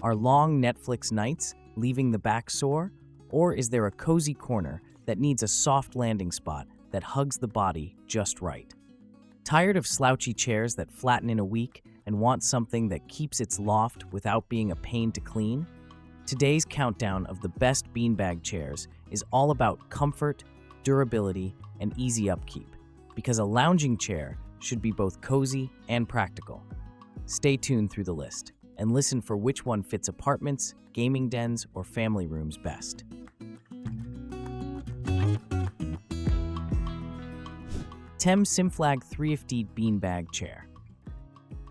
Are long Netflix nights leaving the back sore? Or is there a cozy corner that needs a soft landing spot that hugs the body just right? Tired of slouchy chairs that flatten in a week and want something that keeps its loft without being a pain to clean? Today's countdown of the best beanbag chairs is all about comfort, durability, and easy upkeep, because a lounging chair should be both cozy and practical. Stay tuned through the list and listen for which one fits apartments, gaming dens, or family rooms best. SIMFLAG 3FT Beanbag Chair.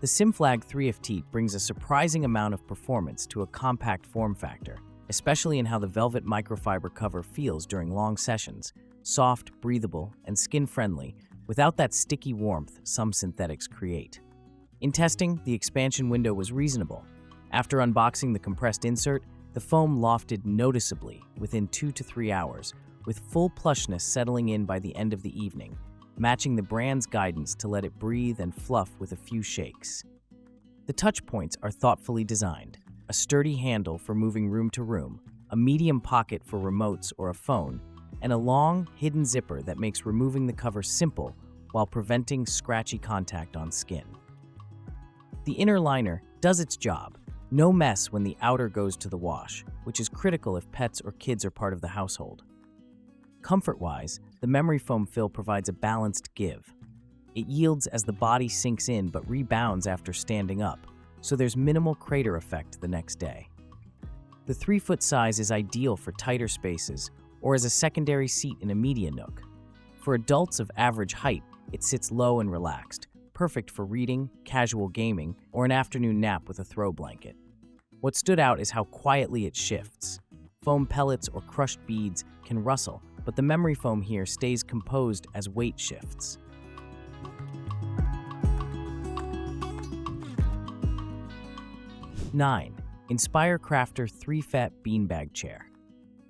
The SIMFLAG 3FT brings a surprising amount of performance to a compact form factor, especially in how the velvet microfiber cover feels during long sessions, soft, breathable, and skin-friendly, without that sticky warmth some synthetics create. In testing, the expansion window was reasonable. After unboxing the compressed insert, the foam lofted noticeably within 2 to 3 hours, with full plushness settling in by the end of the evening, matching the brand's guidance to let it breathe and fluff with a few shakes. The touch points are thoughtfully designed: a sturdy handle for moving room to room, a medium pocket for remotes or a phone, and a long, hidden zipper that makes removing the cover simple while preventing scratchy contact on skin. The inner liner does its job. No mess when the outer goes to the wash, which is critical if pets or kids are part of the household. Comfort-wise, the memory foam fill provides a balanced give. It yields as the body sinks in but rebounds after standing up, so there's minimal crater effect the next day. The 3-foot size is ideal for tighter spaces or as a secondary seat in a media nook. For adults of average height, it sits low and relaxed, perfect for reading, casual gaming, or an afternoon nap with a throw blanket. What stood out is how quietly it shifts. Foam pellets or crushed beads can rustle, but the memory foam here stays composed as weight shifts. Nine. InspireCrafter 3FET Beanbag Chair.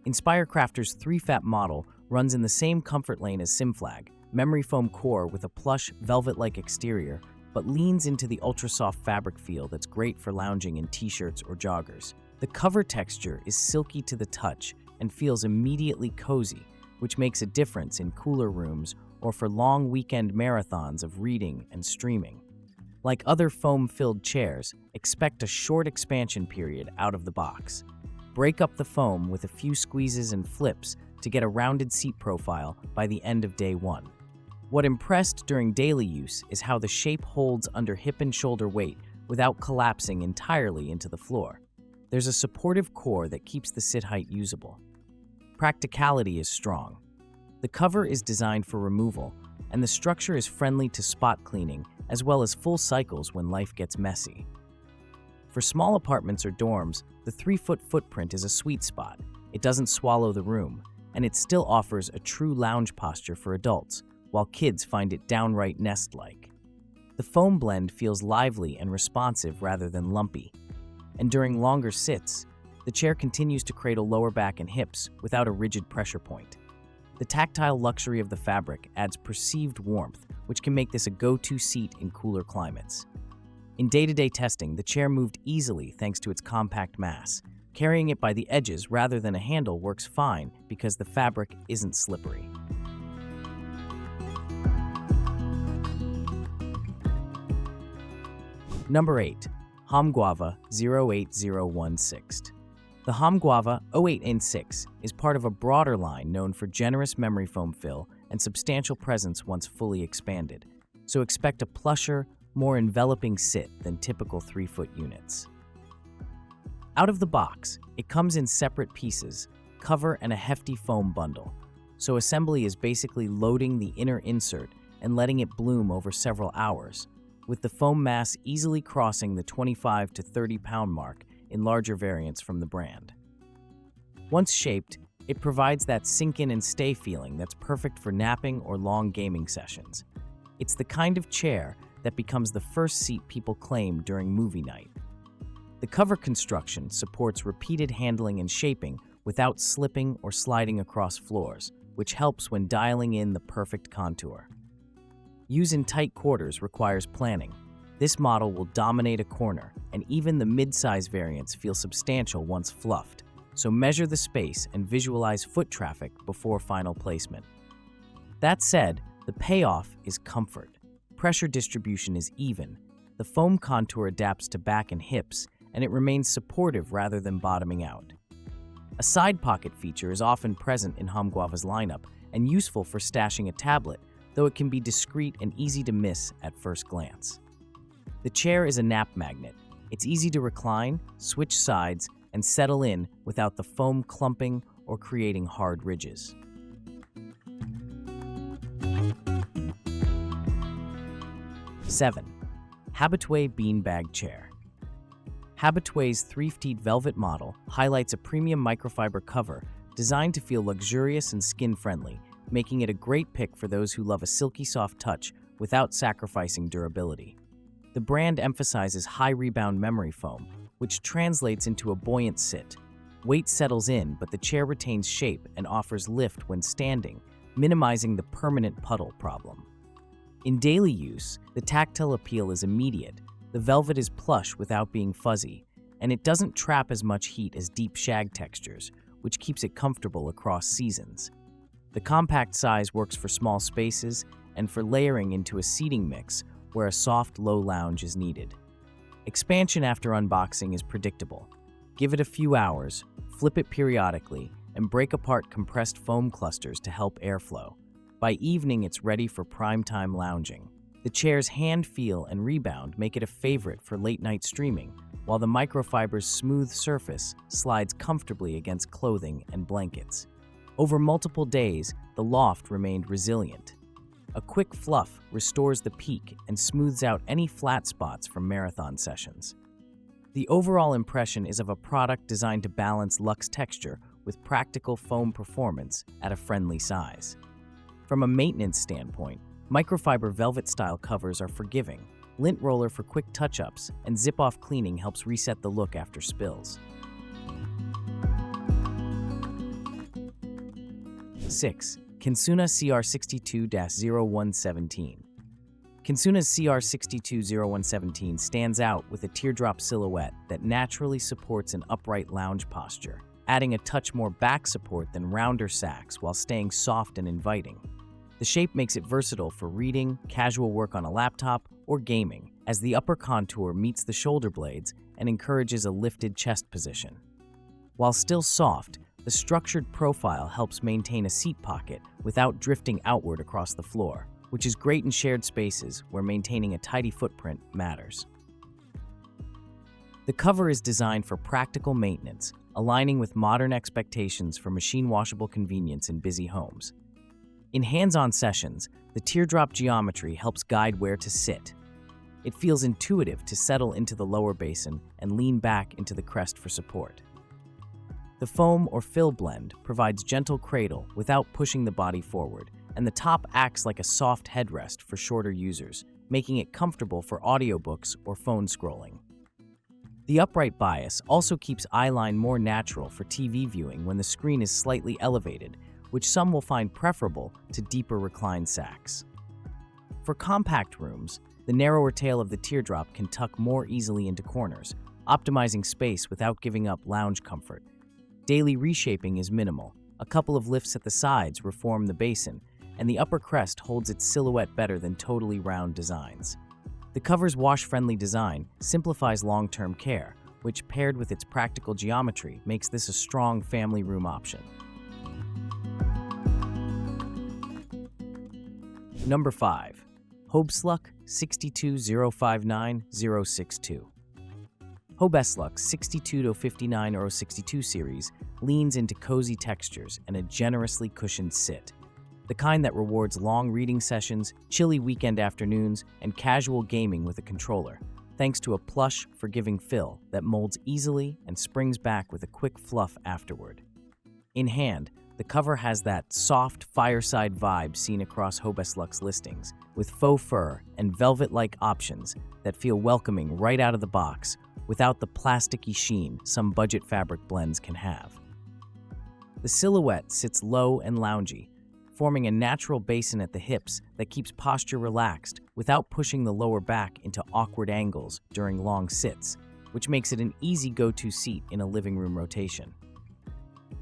InspireCrafter's 3FET model runs in the same comfort lane as SIMFLAG, memory foam core with a plush, velvet-like exterior, but leans into the ultra-soft fabric feel that's great for lounging in t-shirts or joggers. The cover texture is silky to the touch and feels immediately cozy, which makes a difference in cooler rooms or for long weekend marathons of reading and streaming. Like other foam-filled chairs, expect a short expansion period out of the box. Break up the foam with a few squeezes and flips to get a rounded seat profile by the end of day one. What impressed during daily use is how the shape holds under hip and shoulder weight without collapsing entirely into the floor. There's a supportive core that keeps the sit height usable. Practicality is strong. The cover is designed for removal, and the structure is friendly to spot cleaning as well as full cycles when life gets messy. For small apartments or dorms, the 3-foot footprint is a sweet spot. It doesn't swallow the room, and it still offers a true lounge posture for adults, while kids find it downright nest-like. The foam blend feels lively and responsive rather than lumpy, and during longer sits, the chair continues to cradle lower back and hips without a rigid pressure point. The tactile luxury of the fabric adds perceived warmth, which can make this a go-to seat in cooler climates. In day-to-day testing, the chair moved easily thanks to its compact mass. Carrying it by the edges rather than a handle works fine because the fabric isn't slippery. Number 8. Homguava 08016. The Homguava 08N6 is part of a broader line known for generous memory foam fill and substantial presence once fully expanded, so expect a plusher, more enveloping sit than typical 3-foot units. Out of the box, it comes in separate pieces, cover and a hefty foam bundle, so assembly is basically loading the inner insert and letting it bloom over several hours, with the foam mass easily crossing the 25 to 30 pound mark in larger variants from the brand. Once shaped, it provides that sink in and stay feeling that's perfect for napping or long gaming sessions. It's the kind of chair that becomes the first seat people claim during movie night. The cover construction supports repeated handling and shaping without slipping or sliding across floors, which helps when dialing in the perfect contour. Use in tight quarters requires planning. This model will dominate a corner, and even the mid-size variants feel substantial once fluffed, so measure the space and visualize foot traffic before final placement. That said, the payoff is comfort. Pressure distribution is even, the foam contour adapts to back and hips, and it remains supportive rather than bottoming out. A side pocket feature is often present in Homguava's lineup and useful for stashing a tablet, though it can be discreet and easy to miss at first glance. The chair is a nap magnet. It's easy to recline, switch sides, and settle in without the foam clumping or creating hard ridges. Seven, HABUTWAY Beanbag Chair. HABUTWAY's three-feet velvet model highlights a premium microfiber cover designed to feel luxurious and skin-friendly, making it a great pick for those who love a silky soft touch without sacrificing durability. The brand emphasizes high rebound memory foam, which translates into a buoyant sit. Weight settles in, but the chair retains shape and offers lift when standing, minimizing the permanent puddle problem. In daily use, the tactile appeal is immediate. The velvet is plush without being fuzzy, and it doesn't trap as much heat as deep shag textures, which keeps it comfortable across seasons. The compact size works for small spaces and for layering into a seating mix where a soft, low lounge is needed. Expansion after unboxing is predictable. Give it a few hours, flip it periodically, and break apart compressed foam clusters to help airflow. By evening, it's ready for primetime lounging. The chair's hand feel and rebound make it a favorite for late-night streaming, while the microfiber's smooth surface slides comfortably against clothing and blankets. Over multiple days, the loft remained resilient. A quick fluff restores the peak and smooths out any flat spots from marathon sessions. The overall impression is of a product designed to balance luxe texture with practical foam performance at a friendly size. From a maintenance standpoint, microfiber velvet-style covers are forgiving. Lint roller for quick touch-ups, and zip-off cleaning helps reset the look after spills. 6. Cansunna CR62-017. Cansunna's CR62-017 stands out with a teardrop silhouette that naturally supports an upright lounge posture, adding a touch more back support than rounder sacks while staying soft and inviting. The shape makes it versatile for reading, casual work on a laptop, or gaming, as the upper contour meets the shoulder blades and encourages a lifted chest position. While still soft, the structured profile helps maintain a seat pocket without drifting outward across the floor, which is great in shared spaces where maintaining a tidy footprint matters. The cover is designed for practical maintenance, aligning with modern expectations for machine-washable convenience in busy homes. In hands-on sessions, the teardrop geometry helps guide where to sit. It feels intuitive to settle into the lower basin and lean back into the crest for support. The foam or fill blend provides gentle cradle without pushing the body forward, and the top acts like a soft headrest for shorter users, making it comfortable for audiobooks or phone scrolling. The upright bias also keeps eyeline more natural for TV viewing when the screen is slightly elevated, which some will find preferable to deeper reclined sacks. For compact rooms, the narrower tail of the teardrop can tuck more easily into corners, optimizing space without giving up lounge comfort. Daily reshaping is minimal. A couple of lifts at the sides reform the basin, and the upper crest holds its silhouette better than totally round designs. The cover's wash-friendly design simplifies long-term care, which, paired with its practical geometry, makes this a strong family room option. Number 5. Hobestluk YS02-017-062. Hobestluk YS02-059-062 series leans into cozy textures and a generously cushioned sit, the kind that rewards long reading sessions, chilly weekend afternoons, and casual gaming with a controller, thanks to a plush, forgiving fill that molds easily and springs back with a quick fluff afterward. In hand, the cover has that soft, fireside vibe seen across Hobestluk's listings, with faux fur and velvet-like options that feel welcoming right out of the box without the plasticky sheen some budget fabric blends can have. The silhouette sits low and loungy, forming a natural basin at the hips that keeps posture relaxed without pushing the lower back into awkward angles during long sits, which makes it an easy go-to seat in a living room rotation.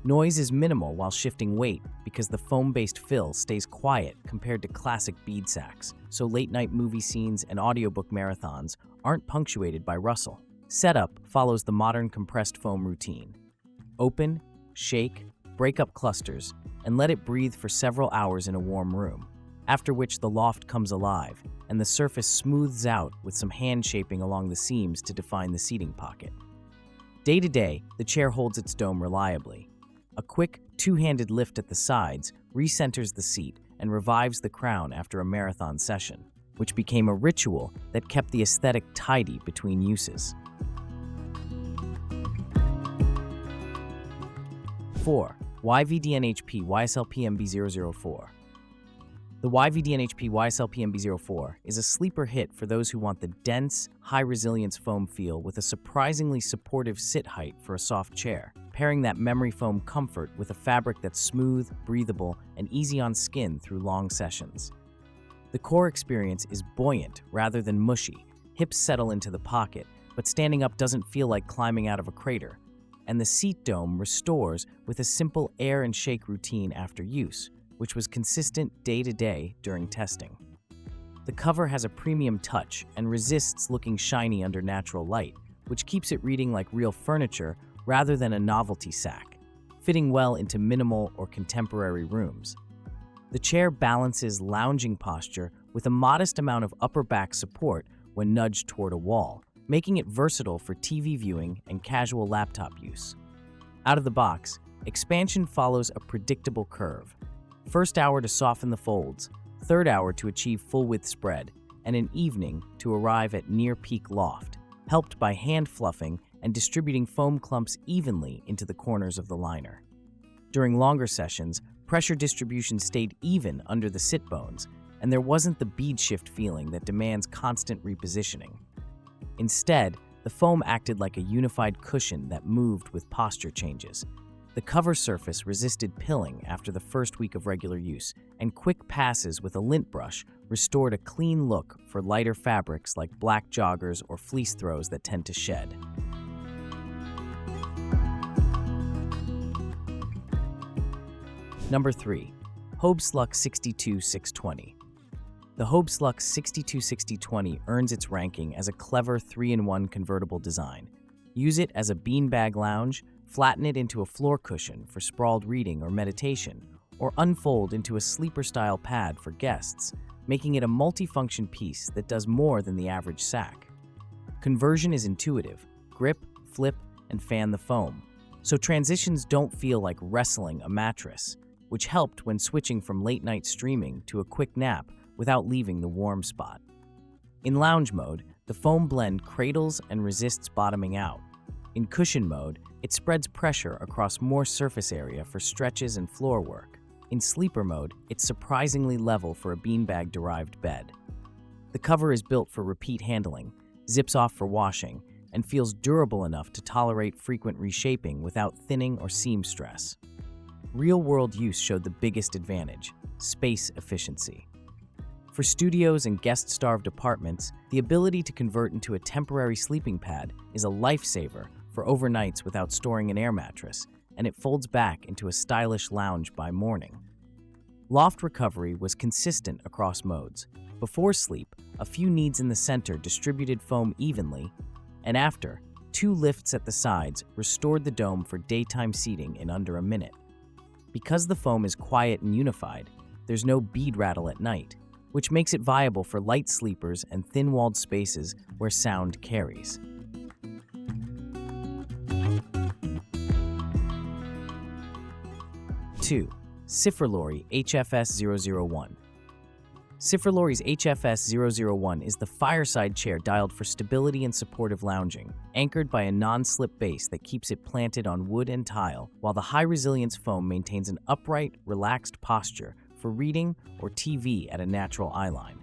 Noise is minimal while shifting weight because the foam-based fill stays quiet compared to classic bead sacks, so late-night movie scenes and audiobook marathons aren't punctuated by rustle. Setup follows the modern compressed foam routine. Open, shake, break up clusters, and let it breathe for several hours in a warm room, after which the loft comes alive and the surface smooths out with some hand shaping along the seams to define the seating pocket. Day to day, the chair holds its dome reliably. A quick, two-handed lift at the sides recenters the seat and revives the crown after a marathon session, which became a ritual that kept the aesthetic tidy between uses. 4. YVDNHP YSLPMB004. The YVDNHP YSLPMB04 is a sleeper hit for those who want the dense, high-resilience foam feel with a surprisingly supportive sit height for a soft chair, pairing that memory foam comfort with a fabric that's smooth, breathable, and easy on skin through long sessions. The core experience is buoyant rather than mushy. Hips settle into the pocket, but standing up doesn't feel like climbing out of a crater. And the seat dome restores with a simple air and shake routine after use, which was consistent day to day during testing. The cover has a premium touch and resists looking shiny under natural light, which keeps it reading like real furniture rather than a novelty sack, fitting well into minimal or contemporary rooms. The chair balances lounging posture with a modest amount of upper back support when nudged toward a wall, making it versatile for TV viewing and casual laptop use. Out of the box, expansion follows a predictable curve. First hour to soften the folds, third hour to achieve full-width spread, and an evening to arrive at near-peak loft, helped by hand fluffing and distributing foam clumps evenly into the corners of the liner. During longer sessions, pressure distribution stayed even under the sit bones, and there wasn't the bead shift feeling that demands constant repositioning. Instead, the foam acted like a unified cushion that moved with posture changes. The cover surface resisted pilling after the first week of regular use, and quick passes with a lint brush restored a clean look for lighter fabrics like black joggers or fleece throws that tend to shed. Number 3. Hobestluk YS02-017. The Hobestluk YS02-017 earns its ranking as a clever 3-in-1 convertible design. Use it as a beanbag lounge, flatten it into a floor cushion for sprawled reading or meditation, or unfold into a sleeper-style pad for guests, making it a multifunction piece that does more than the average sack. Conversion is intuitive. Grip, flip, and fan the foam, so transitions don't feel like wrestling a mattress, which helped when switching from late-night streaming to a quick nap without leaving the warm spot. In lounge mode, the foam blend cradles and resists bottoming out. In cushion mode, it spreads pressure across more surface area for stretches and floor work. In sleeper mode, it's surprisingly level for a beanbag-derived bed. The cover is built for repeat handling, zips off for washing, and feels durable enough to tolerate frequent reshaping without thinning or seam stress. Real-world use showed the biggest advantage: space efficiency. For studios and guest-starved apartments, the ability to convert into a temporary sleeping pad is a lifesaver for overnights without storing an air mattress, and it folds back into a stylish lounge by morning. Loft recovery was consistent across modes. Before sleep, a few kneads in the center distributed foam evenly, and after, 2 lifts at the sides restored the dome for daytime seating in under a minute. Because the foam is quiet and unified, there's no bead rattle at night, which makes it viable for light sleepers and thin-walled spaces where sound carries. Two, SYFERLORY HFS001. SYFERLORY's HFS001 is the fireside chair dialed for stability and supportive lounging, anchored by a non-slip base that keeps it planted on wood and tile, while the high-resilience foam maintains an upright, relaxed posture for reading or TV at a natural eyeline.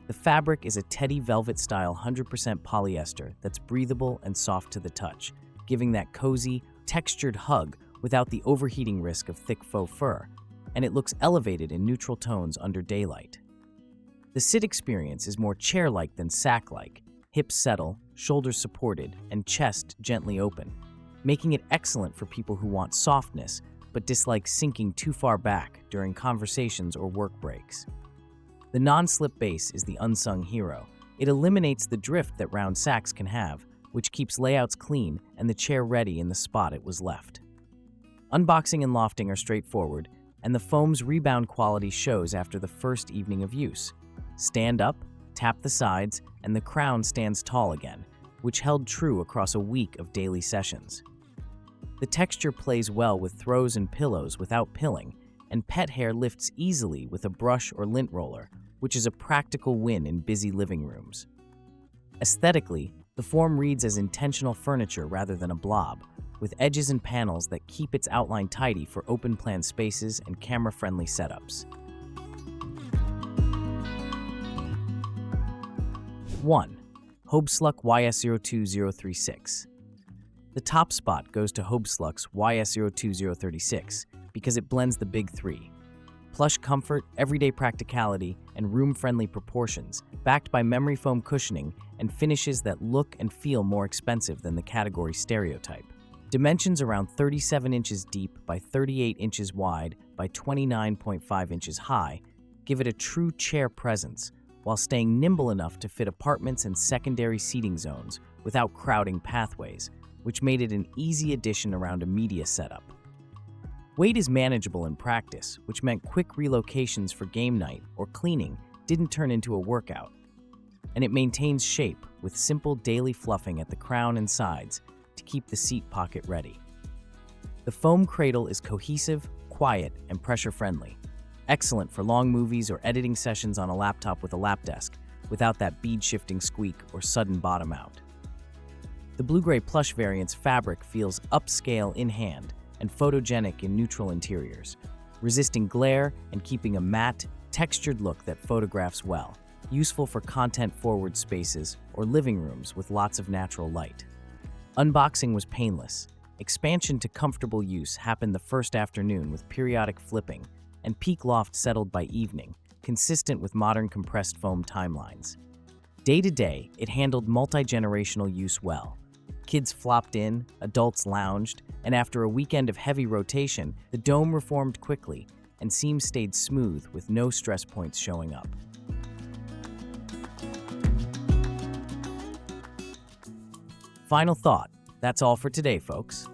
The fabric is a teddy velvet-style 100% polyester that's breathable and soft to the touch, giving that cozy, textured hug without the overheating risk of thick faux fur. and it looks elevated in neutral tones under daylight. The sit experience is more chair-like than sack-like, hips settle, shoulders supported, and chest gently open, making it excellent for people who want softness but dislike sinking too far back during conversations or work breaks. The non-slip base is the unsung hero. It eliminates the drift that round sacks can have, which keeps layouts clean and the chair ready in the spot it was left. Unboxing and lofting are straightforward, and the foam's rebound quality shows after the first evening of use. Stand up, tap the sides, and the crown stands tall again, which held true across a week of daily sessions. The texture plays well with throws and pillows without pilling, and pet hair lifts easily with a brush or lint roller, which is a practical win in busy living rooms. Aesthetically, the form reads as intentional furniture rather than a blob, with edges and panels that keep its outline tidy for open-plan spaces and camera-friendly setups. 1. Hobestluk YS02-036. The top spot goes to Hobestluk's YS02-036 because it blends the big three: plush comfort, everyday practicality, and room-friendly proportions, backed by memory foam cushioning and finishes that look and feel more expensive than the category stereotype. Dimensions around 37 inches deep by 38 inches wide by 29.5 inches high give it a true chair presence, while staying nimble enough to fit apartments and secondary seating zones without crowding pathways, which made it an easy addition around a media setup. Weight is manageable in practice, which meant quick relocations for game night or cleaning didn't turn into a workout. And it maintains shape with simple daily fluffing at the crown and sides to keep the seat pocket ready. The foam cradle is cohesive, quiet, and pressure-friendly, excellent for long movies or editing sessions on a laptop with a lap desk, without that bead-shifting squeak or sudden bottom out. The blue-gray plush variant's fabric feels upscale in hand and photogenic in neutral interiors, resisting glare and keeping a matte, textured look that photographs well, useful for content-forward spaces or living rooms with lots of natural light. Unboxing was painless. Expansion to comfortable use happened the first afternoon with periodic flipping, and peak loft settled by evening, consistent with modern compressed foam timelines. Day-to-day, it handled multi-generational use well. Kids flopped in, adults lounged, and after a weekend of heavy rotation, the dome reformed quickly, and seams stayed smooth with no stress points showing up. Final thought, that's all for today, folks.